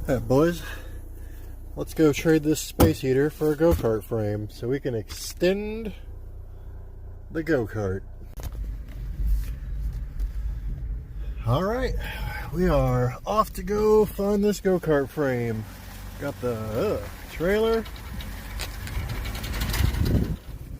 Alright boys, let's go trade this space heater for a go-kart frame so we can extend the go-kart. Alright, we are off to go find this go-kart frame. Got the trailer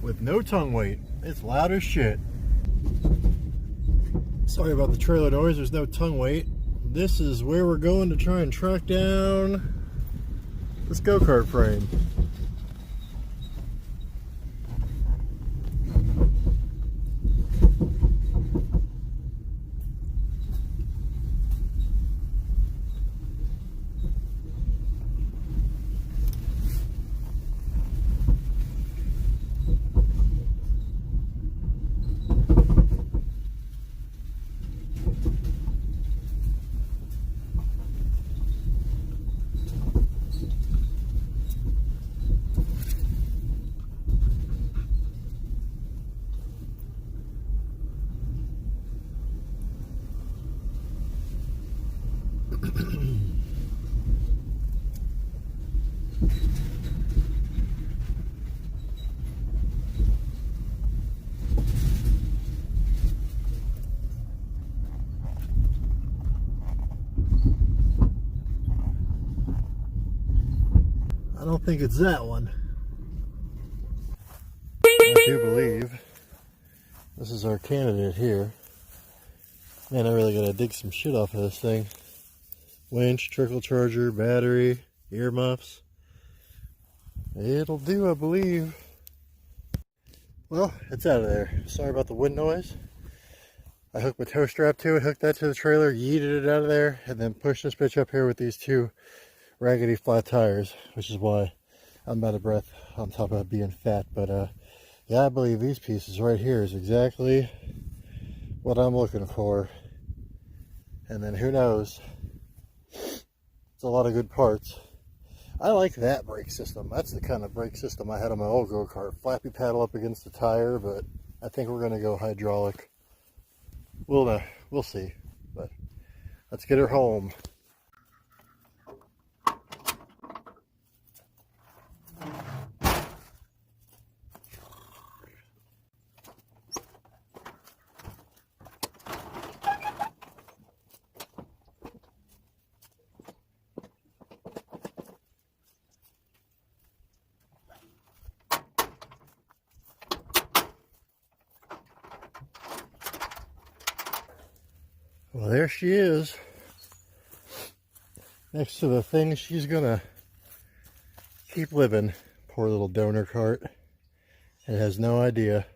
with no tongue weight. It's loud as shit. Sorry about the trailer noise, there's no tongue weight. This is where we're going to try and track down this go-kart frame. I don't think it's that one. I do believe this is our candidate here. Man, I really gotta dig some shit off of this thing. Winch, trickle charger, battery, earmuffs. It'll do, I believe. Well, it's out of there. Sorry about the wind noise. I hooked my tow strap to it, hooked that to the trailer, yeeted it out of there, and then pushed this bitch up here with these two raggedy flat tires, which is why I'm out of breath on top of being fat. But yeah, I believe these pieces right here is exactly what I'm looking for. And then who knows, it's a lot of good parts. I like that brake system. That's the kind of brake system I had on my old go-kart. Flappy paddle up against the tire, but I think we're gonna go hydraulic. We'll see, but let's get her home. Well, there she is, next to the thing she's gonna keep living. Poor little donor cart. It has no idea.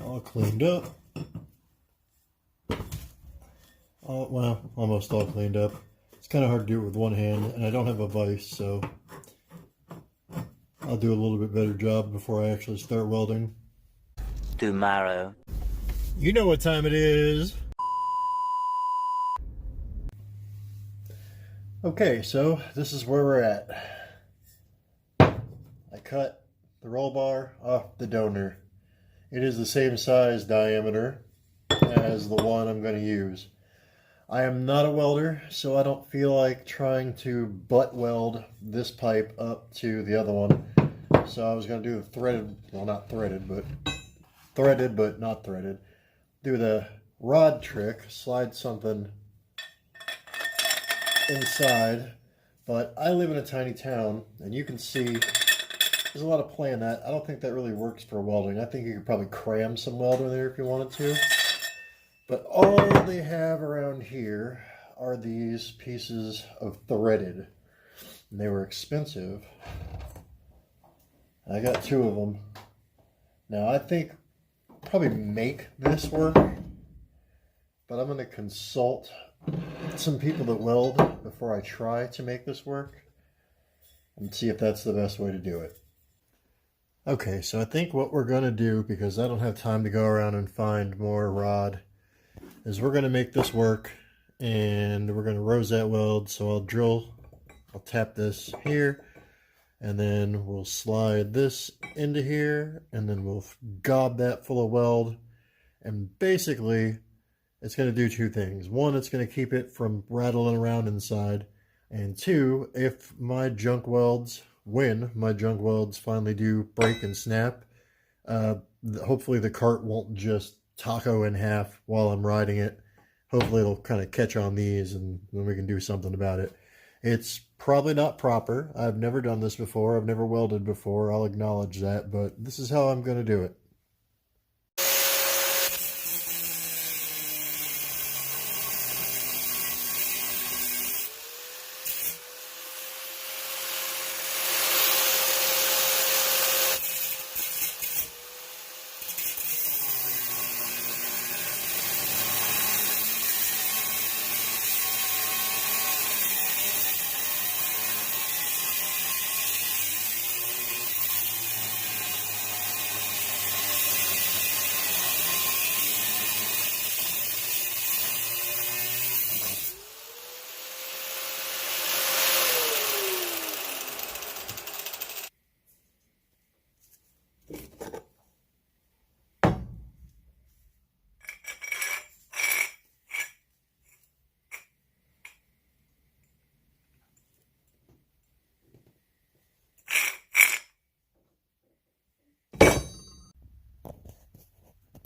All cleaned up. Well, almost all cleaned up. It's kind of hard to do it with one hand, and I don't have a vise, so I'll do a little bit better job before I actually start welding. Tomorrow. You know what time it is. Okay, so this is where we're at. I cut the roll bar off the donor. It is the same size diameter as the one I'm going to use. I am not a welder, so I don't feel like trying to butt weld this pipe up to the other one. So I was going to do the threaded, well not threaded, but threaded but not threaded. Do the rod trick, slide something inside, but I live in a tiny town, and you can see there's a lot of play in that. I don't think that really works for welding. I think you could probably cram some weld in there if you wanted to. But all they have around here are these pieces of threaded. And they were expensive. I got 2 of them. Now I think probably make this work, but I'm going to consult some people that weld before I try to make this work and see if that's the best way to do it. Okay, so I think what we're going to do, because I don't have time to go around and find more rod, is we're going to make this work, and we're going to rosette weld. So I'll tap this here, and then we'll slide this into here, and then we'll gob that full of weld. And basically, it's going to do 2 things. 1, it's going to keep it from rattling around inside. And 2, if my junk welds, when my junk welds finally do break and snap, hopefully the cart won't just taco in half while I'm riding it. Hopefully it'll kind of catch on these, and then we can do something about it. It's probably not proper. I've never done this before. I've never welded before. I'll acknowledge that, but this is how I'm going to do it.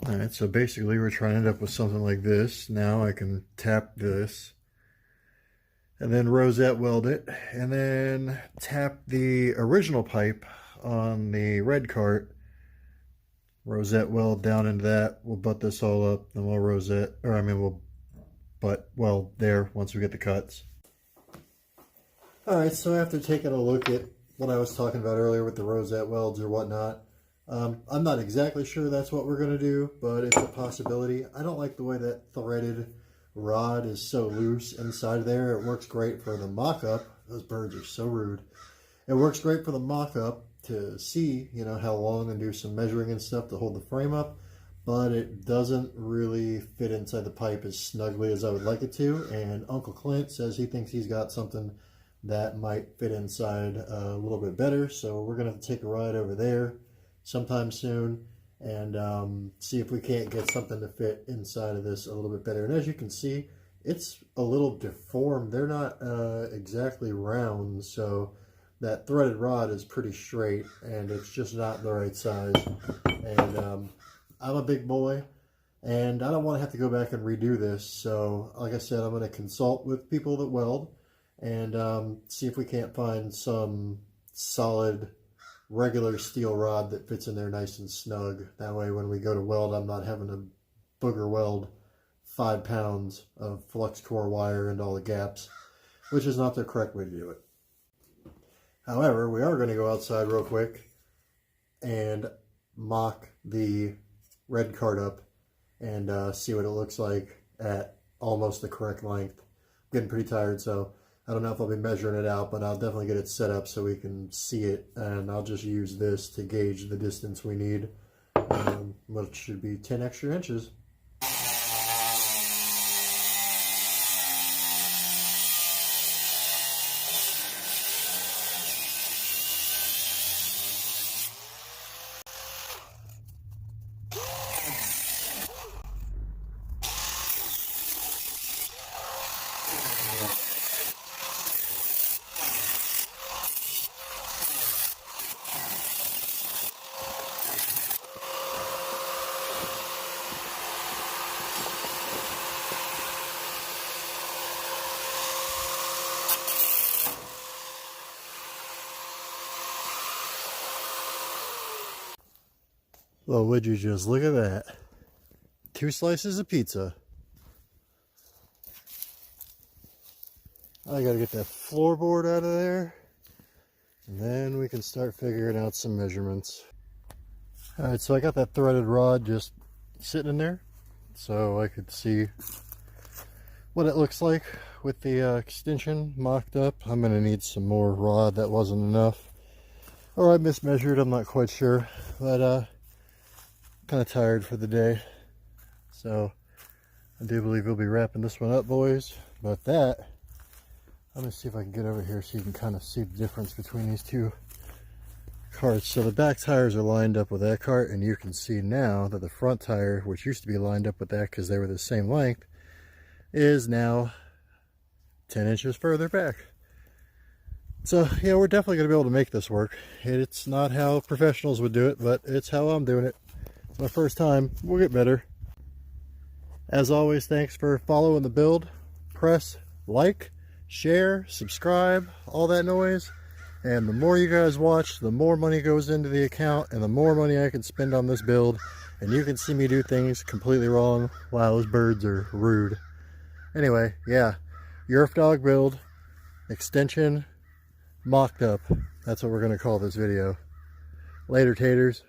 Alright, so basically we're trying to end up with something like this. Now I can tap this, and then rosette weld it, and then tap the original pipe on the red cart, rosette weld down into that. We'll butt this all up, then we'll butt weld there once we get the cuts. Alright, so after taking a look at what I was talking about earlier with the rosette welds or whatnot, I'm not exactly sure that's what we're going to do, but it's a possibility. I don't like the way that threaded rod is so loose inside there. It works great for the mock-up. Those birds are so rude. It works great for the mock-up to see, you know, how long and do some measuring and stuff to hold the frame up, but it doesn't really fit inside the pipe as snugly as I would like it to. And Uncle Clint says he thinks he's got something that might fit inside a little bit better, so we're going to have to take a ride over there sometime soon and see if we can't get something to fit inside of this a little bit better. And as you can see, it's a little deformed. They're not exactly round, so that threaded rod is pretty straight, and it's just not the right size. And I'm a big boy, and I don't want to have to go back and redo this. So like I said, I'm going to consult with people that weld and see if we can't find some solid regular steel rod that fits in there nice and snug. That way when we go to weld, I'm not having to booger weld 5 pounds of flux core wire into all the gaps, which is not the correct way to do it. However, we are going to go outside real quick and mock the red cart up and see what it looks like at almost the correct length. I'm getting pretty tired, so I don't know if I'll be measuring it out, but I'll definitely get it set up so we can see it, and I'll just use this to gauge the distance we need, which should be 10 extra inches. Well, would you just look at that? 2 slices of pizza. I gotta get that floorboard out of there, and then we can start figuring out some measurements. Alright, so I got that threaded rod just sitting in there so I could see what it looks like with the extension mocked up. I'm gonna need some more rod. That wasn't enough, or I mismeasured, I'm not quite sure, but kind of tired for the day, so I do believe we'll be wrapping this one up, boys. But that, let me see if I can get over here so you can kind of see the difference between these two carts. So the back tires are lined up with that cart, and you can see now that the front tire, which used to be lined up with that because they were the same length, is now 10 inches further back. So yeah, we're definitely going to be able to make this work. It's not how professionals would do it, but it's how I'm doing it. It's my first time. We'll get better. As always, thanks for following the build. Press like, share, subscribe, all that noise. And the more you guys watch, the more money goes into the account, and the more money I can spend on this build. And you can see me do things completely wrong. Wow, those birds are rude. Anyway, yeah, Yerf dog build, extension, mocked up. That's what we're going to call this video. Later, taters.